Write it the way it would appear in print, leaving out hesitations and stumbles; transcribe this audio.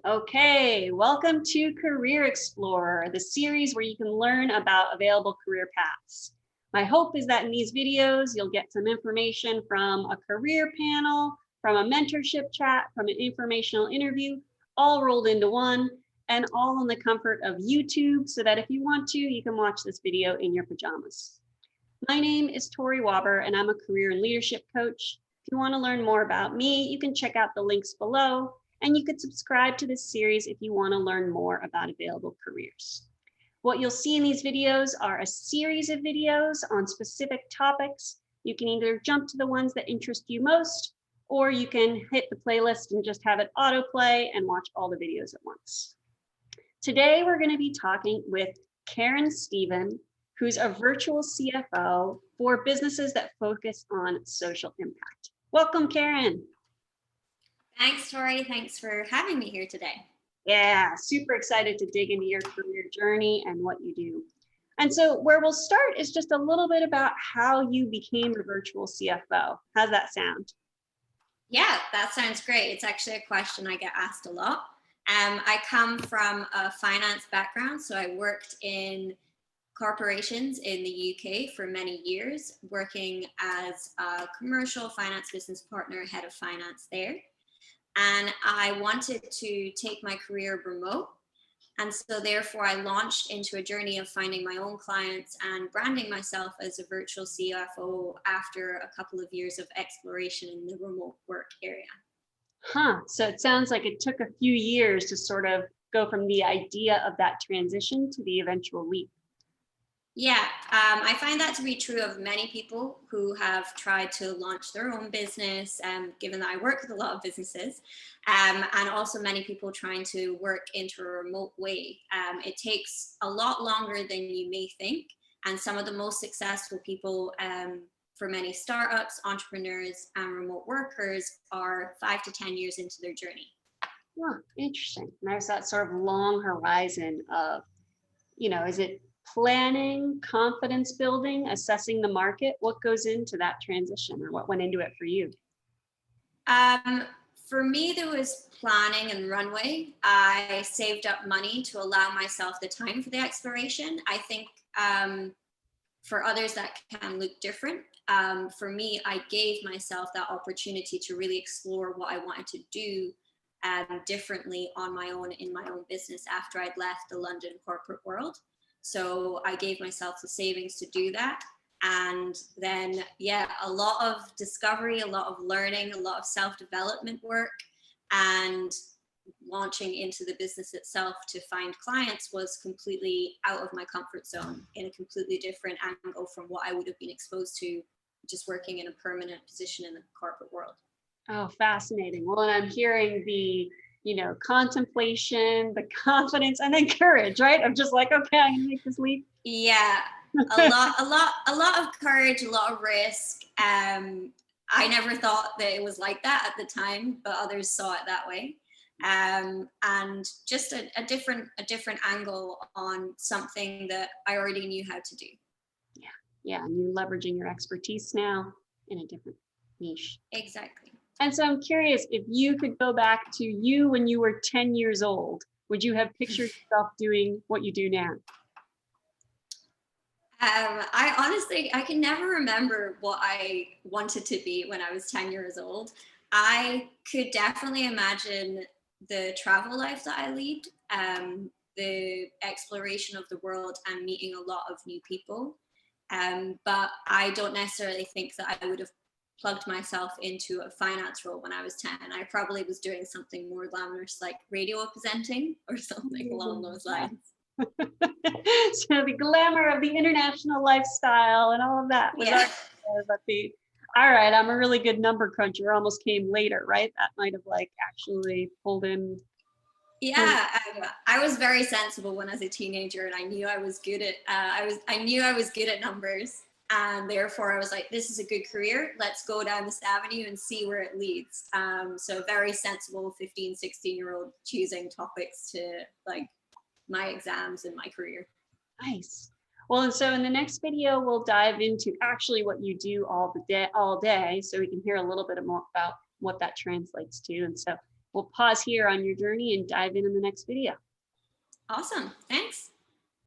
Okay, welcome to Career Explorer, the series where you can learn about available career paths. My hope is that in these videos, you'll get some information from a career panel, from a mentorship chat, from an informational interview, all rolled into one, and all in the comfort of YouTube so that if you want to, you can watch this video in your pajamas. My name is Tori Wauber, and I'm a career and leadership coach. If you want to learn more about me, you can check out the links below. And you could subscribe to this series if you want to learn more about available careers. What you'll see in these videos are a series of videos on specific topics. You can either jump to the ones that interest you most, or you can hit the playlist and just have it autoplay and watch all the videos at once. Today, we're going to be talking with Karen Stephen, who's a virtual CFO for businesses that focus on social impact. Welcome, Karen. Thanks, Tori. Thanks for having me here today. Yeah, super excited to dig into your career journey and what you do. And so where we'll start is just a little bit about how you became a virtual CFO. How's that sound? Yeah, that sounds great. It's actually a question I get asked a lot. I come from a finance background, so I worked in corporations in the UK for many years, working as a commercial finance business partner, head of finance there. And I wanted to take my career remote. And so therefore I launched into a journey of finding my own clients and branding myself as a virtual CFO after a couple of years of exploration in the remote work area. So it sounds like it took a few years to sort of go from the idea of that transition to the eventual leap. Yeah, I find that to be true of many people who have tried to launch their own business, given that I work with a lot of businesses, and also many people trying to work into a remote way. It takes a lot longer than you may think, and some of the most successful people for many startups, entrepreneurs, and remote workers are 5 to 10 years into their journey. Yeah, interesting. And there's that sort of long horizon of, is it planning, confidence building, assessing the market? What goes into that transition, or what went into it for you? For me, there was planning and runway. I saved up money to allow myself the time for the exploration. I think for others that can look different. For me, I gave myself that opportunity to really explore what I wanted to do differently on my own in my own business after I'd left the London corporate world. So I gave myself the savings to do that. And then, a lot of discovery, a lot of learning, a lot of self-development work, and launching into the business itself to find clients was completely out of my comfort zone, in a completely different angle from what I would have been exposed to just working in a permanent position in the corporate world. Oh, fascinating. Well, and I'm hearing the contemplation, the confidence, and then courage, right? I'm just like, okay, I'm gonna make this leap. Yeah, a lot of courage, a lot of risk. I never thought that it was like that at the time, but others saw it that way. And just a different angle on something that I already knew how to do. Yeah, and you're leveraging your expertise now in a different niche. Exactly. And so I'm curious, if you could go back to you when you were 10 years old, would you have pictured yourself doing what you do now? I can never remember what I wanted to be when I was 10 years old. I could definitely imagine the travel life that I lead, the exploration of the world and meeting a lot of new people. But I don't necessarily think that I would have plugged myself into a finance role when I was 10. I probably was doing something more glamorous like radio presenting or something along those lines. So the glamour of the international lifestyle and all of that was all right, I'm a really good number cruncher, almost came later, right? That might have actually pulled in. Yeah, I was very sensible when I was a teenager, and I knew I was good at I knew I was good at numbers, and therefore I was like, this is a good career, let's go down this avenue and see where it leads. So very sensible 15, 16-year-old choosing topics to my exams and my career. Nice. Well, and so in the next video, we'll dive into actually what you do all day, so we can hear a little bit more about what that translates to. And so We'll pause here on your journey and dive in the next video. Awesome. Thanks.